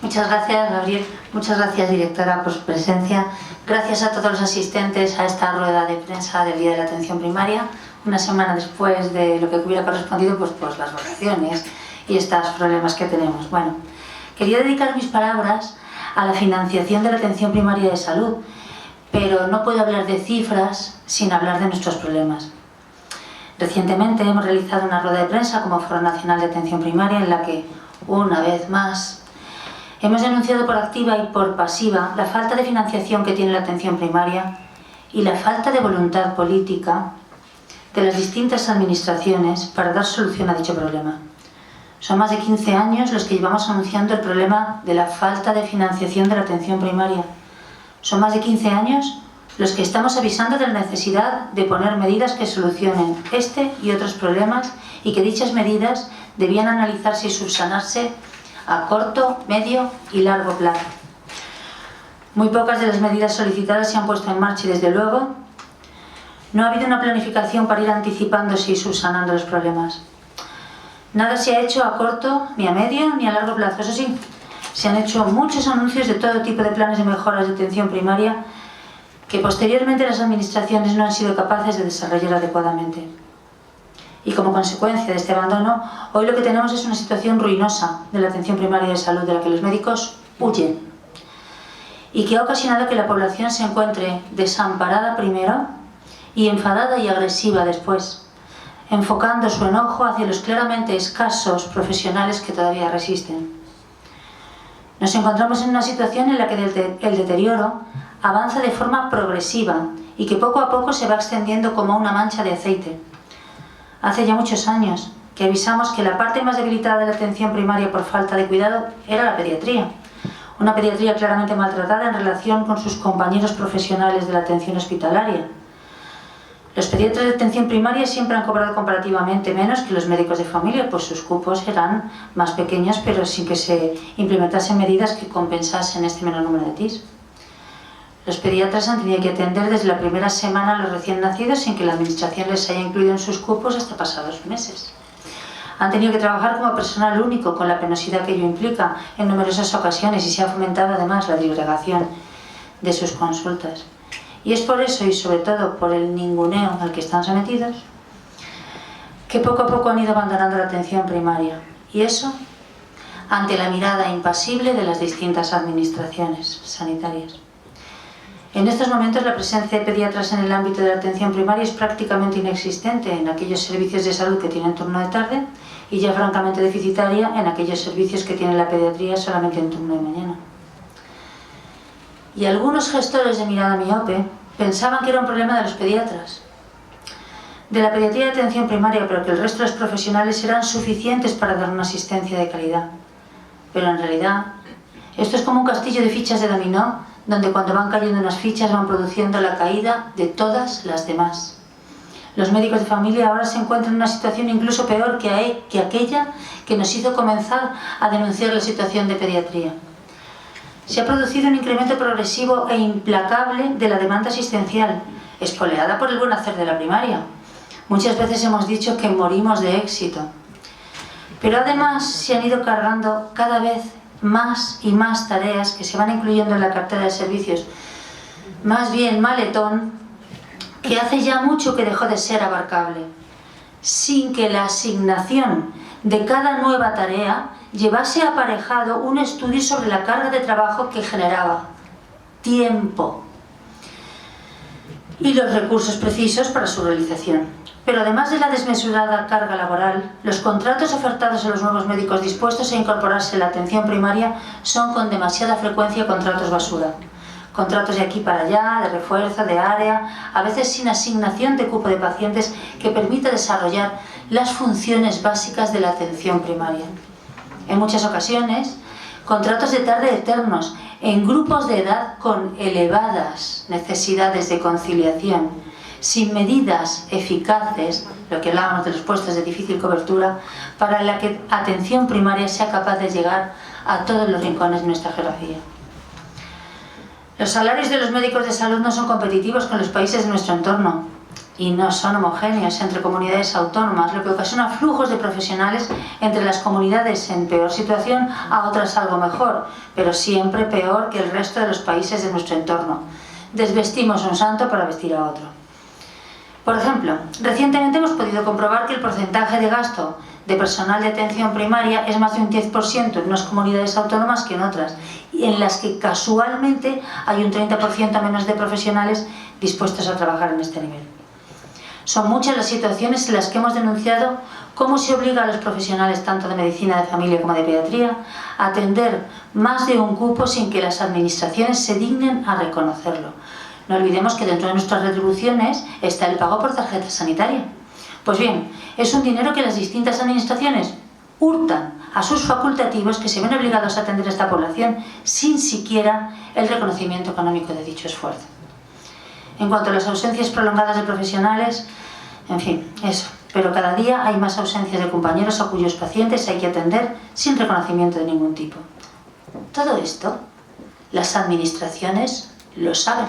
Muchas gracias, Gabriel. Muchas gracias, directora, por su presencia. Gracias a todos los asistentes a esta rueda de prensa del Día de la Atención Primaria, una semana después de lo que hubiera correspondido pues las votaciones y estos problemas que tenemos. Bueno, quería dedicar mis palabras a la financiación de la atención primaria de salud, pero no puedo hablar de cifras sin hablar de nuestros problemas. Recientemente hemos realizado una rueda de prensa como Foro Nacional de Atención Primaria en la que, una vez más, hemos denunciado por activa y por pasiva la falta de financiación que tiene la atención primaria y la falta de voluntad política de las distintas administraciones para dar solución a dicho problema. Son más de 15 años los que llevamos anunciando el problema de la falta de financiación de la atención primaria. Son más de 15 años los que estamos avisando de la necesidad de poner medidas que solucionen este y otros problemas y que dichas medidas debían analizarse y subsanarse a corto, medio y largo plazo. Muy pocas de las medidas solicitadas se han puesto en marcha y, desde luego, no ha habido una planificación para ir anticipándose y subsanando los problemas. Nada se ha hecho a corto, ni a medio, ni a largo plazo. Eso sí, se han hecho muchos anuncios de todo tipo de planes de mejoras de atención primaria que posteriormente las administraciones no han sido capaces de desarrollar adecuadamente. Y como consecuencia de este abandono, hoy lo que tenemos es una situación ruinosa de la atención primaria de salud, de la que los médicos huyen, y que ha ocasionado que la población se encuentre desamparada primero y enfadada y agresiva después, enfocando su enojo hacia los claramente escasos profesionales que todavía resisten. Nos encontramos en una situación en la que el deterioro avanza de forma progresiva y que poco a poco se va extendiendo como una mancha de aceite. Hace ya muchos años que avisamos que la parte más debilitada de la atención primaria por falta de cuidado era la pediatría. Una pediatría claramente maltratada en relación con sus compañeros profesionales de la atención hospitalaria. Los pediatras de atención primaria siempre han cobrado comparativamente menos que los médicos de familia, pues sus cupos eran más pequeños, pero sin que se implementasen medidas que compensasen este menor número de TIS. Los pediatras han tenido que atender desde la primera semana a los recién nacidos sin que la administración les haya incluido en sus cupos hasta pasados meses. Han tenido que trabajar como personal único, con la penosidad que ello implica en numerosas ocasiones, y se ha fomentado además la disgregación de sus consultas. Y es por eso, y sobre todo por el ninguneo al que están sometidos, que poco a poco han ido abandonando la atención primaria. Y eso ante la mirada impasible de las distintas administraciones sanitarias. En estos momentos la presencia de pediatras en el ámbito de la atención primaria es prácticamente inexistente en aquellos servicios de salud que tienen turno de tarde y ya francamente deficitaria en aquellos servicios que tienen la pediatría solamente en turno de mañana. Y algunos gestores de mirada miope pensaban que era un problema de los pediatras, de la pediatría de atención primaria, pero que el resto de los profesionales eran suficientes para dar una asistencia de calidad. Pero en realidad, esto es como un castillo de fichas de dominó, donde cuando van cayendo unas fichas van produciendo la caída de todas las demás. Los médicos de familia ahora se encuentran en una situación incluso peor que aquella que nos hizo comenzar a denunciar la situación de pediatría. Se ha producido un incremento progresivo e implacable de la demanda asistencial, espoleada por el buen hacer de la primaria. Muchas veces hemos dicho que morimos de éxito. Pero además se han ido cargando cada vez más y más tareas que se van incluyendo en la cartera de servicios, más bien maletón, que hace ya mucho que dejó de ser abarcable, sin que la asignación de cada nueva tarea llevase aparejado un estudio sobre la carga de trabajo que generaba, tiempo y los recursos precisos para su realización. Pero además de la desmesurada carga laboral, los contratos ofertados a los nuevos médicos dispuestos a incorporarse a la atención primaria son con demasiada frecuencia contratos basura. Contratos de aquí para allá, de refuerzo, de área, a veces sin asignación de cupo de pacientes que permita desarrollar las funciones básicas de la atención primaria. En muchas ocasiones, contratos de tarde eternos en grupos de edad con elevadas necesidades de conciliación, sin medidas eficaces, lo que hablábamos de los puestos de difícil cobertura, para la que atención primaria sea capaz de llegar a todos los rincones de nuestra geografía. Los salarios de los médicos de salud no son competitivos con los países de nuestro entorno. y no son homogéneos entre comunidades autónomas, lo que ocasiona flujos de profesionales entre las comunidades en peor situación a otras algo mejor, pero siempre peor que el resto de los países de nuestro entorno. Desvestimos un santo para vestir a otro. Por ejemplo, recientemente hemos podido comprobar que el porcentaje de gasto de personal de atención primaria es más de un 10% en unas comunidades autónomas que en otras, en las que casualmente hay un 30% menos de profesionales dispuestos a trabajar en este nivel. Son muchas las situaciones en las que hemos denunciado cómo se obliga a los profesionales tanto de medicina de familia como de pediatría a atender más de un cupo sin que las administraciones se dignen a reconocerlo. No olvidemos que dentro de nuestras retribuciones está el pago por tarjeta sanitaria. Pues bien, es un dinero que las distintas administraciones hurtan a sus facultativos que se ven obligados a atender a esta población sin siquiera el reconocimiento económico de dicho esfuerzo. En cuanto a las ausencias prolongadas de profesionales, en fin, eso. Pero cada día hay más ausencias de compañeros a cuyos pacientes hay que atender sin reconocimiento de ningún tipo. Todo esto, las administraciones lo saben.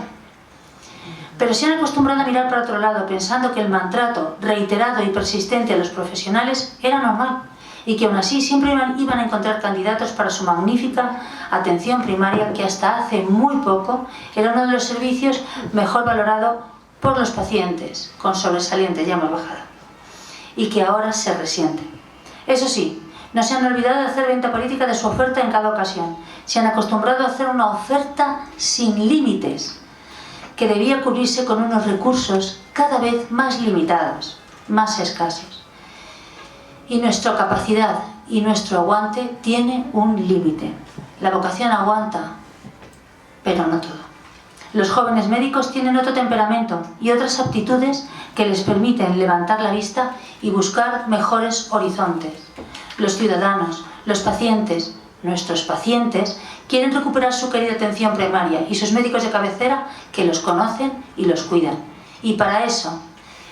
Pero se han acostumbrado a mirar para otro lado, pensando que el maltrato reiterado y persistente a los profesionales era normal y que aún así siempre iban a encontrar candidatos para su magnífica atención primaria, que hasta hace muy poco era uno de los servicios mejor valorado por los pacientes, con sobresaliente, ya hemos bajado, y que ahora se resiente. Eso sí, no se han olvidado de hacer venta política de su oferta en cada ocasión. Se han acostumbrado a hacer una oferta sin límites, que debía cubrirse con unos recursos cada vez más limitados, más escasos. Y nuestra capacidad y nuestro aguante tiene un límite. La vocación aguanta, pero no todo. Los jóvenes médicos tienen otro temperamento y otras aptitudes que les permiten levantar la vista y buscar mejores horizontes. Los ciudadanos, los pacientes, nuestros pacientes, quieren recuperar su querida atención primaria y sus médicos de cabecera que los conocen y los cuidan. Y para eso,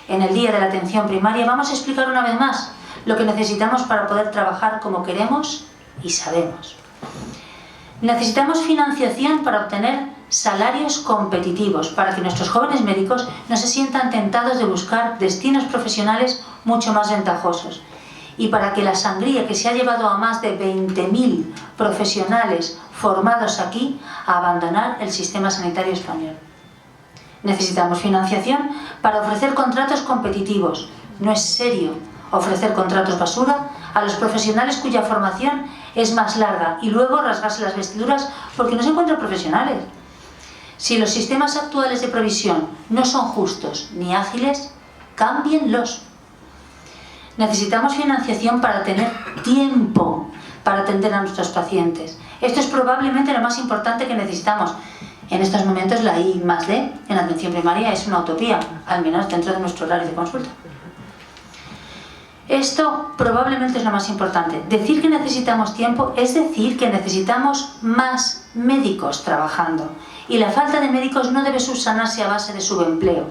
en el Día de la Atención Primaria, vamos a explicar una vez más lo que necesitamos para poder trabajar como queremos y sabemos. Necesitamos financiación para obtener salarios competitivos, para que nuestros jóvenes médicos no se sientan tentados de buscar destinos profesionales mucho más ventajosos, y para que la sangría que se ha llevado a más de 20.000 profesionales formados aquí a abandonar el sistema sanitario español. Necesitamos financiación para ofrecer contratos competitivos. No es serio ofrecer contratos basura a los profesionales cuya formación es más larga y luego rasgarse las vestiduras porque no se encuentran profesionales. Si los sistemas actuales de provisión no son justos ni ágiles, cámbienlos. Necesitamos financiación para tener tiempo para atender a nuestros pacientes. Esto es probablemente lo más importante que necesitamos. En estos momentos la I+D en atención primaria es una utopía, al menos dentro de nuestro horario de consulta. Esto probablemente es lo más importante. Decir que necesitamos tiempo es decir que necesitamos más médicos trabajando. Y la falta de médicos no debe subsanarse a base de subempleo.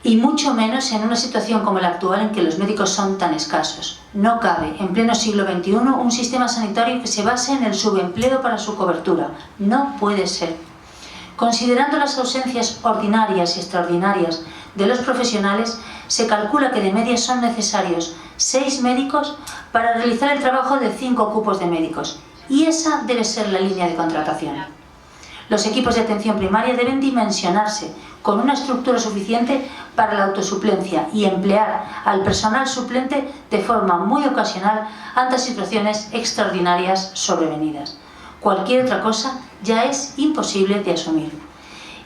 Y mucho menos en una situación como la actual en que los médicos son tan escasos. No cabe, en pleno siglo XXI, un sistema sanitario que se base en el subempleo para su cobertura. No puede ser. Considerando las ausencias ordinarias y extraordinarias de los profesionales, se calcula que de media son necesarios 6 médicos para realizar el trabajo de 5 cupos de médicos. Y esa debe ser la línea de contratación. Los equipos de atención primaria deben dimensionarse con una estructura suficiente para la autosuplencia y emplear al personal suplente de forma muy ocasional ante situaciones extraordinarias sobrevenidas. Cualquier otra cosa ya es imposible de asumir.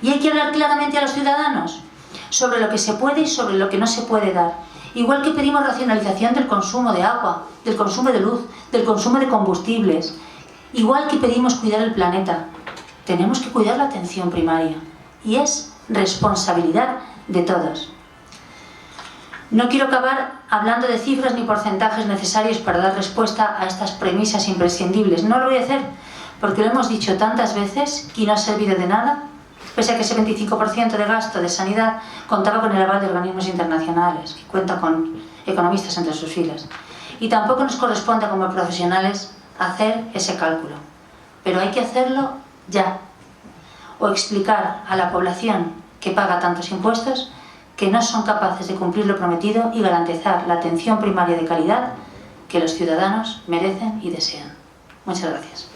Y hay que hablar claramente a los ciudadanos sobre lo que se puede y sobre lo que no se puede dar. Igual que pedimos racionalización del consumo de agua, del consumo de luz, del consumo de combustibles. Igual que pedimos cuidar el planeta, tenemos que cuidar la atención primaria. Y es responsabilidad de todos. No quiero acabar hablando de cifras ni porcentajes necesarios para dar respuesta a estas premisas imprescindibles. No lo voy a hacer, porque lo hemos dicho tantas veces y no ha servido de nada, pese a que ese 25% de gasto de sanidad contaba con el aval de organismos internacionales, que cuenta con economistas entre sus filas. Y tampoco nos corresponde como profesionales hacer ese cálculo. Pero hay que hacerlo ya. O explicar a la población que paga tantos impuestos, que no son capaces de cumplir lo prometido y garantizar la atención primaria de calidad que los ciudadanos merecen y desean. Muchas gracias.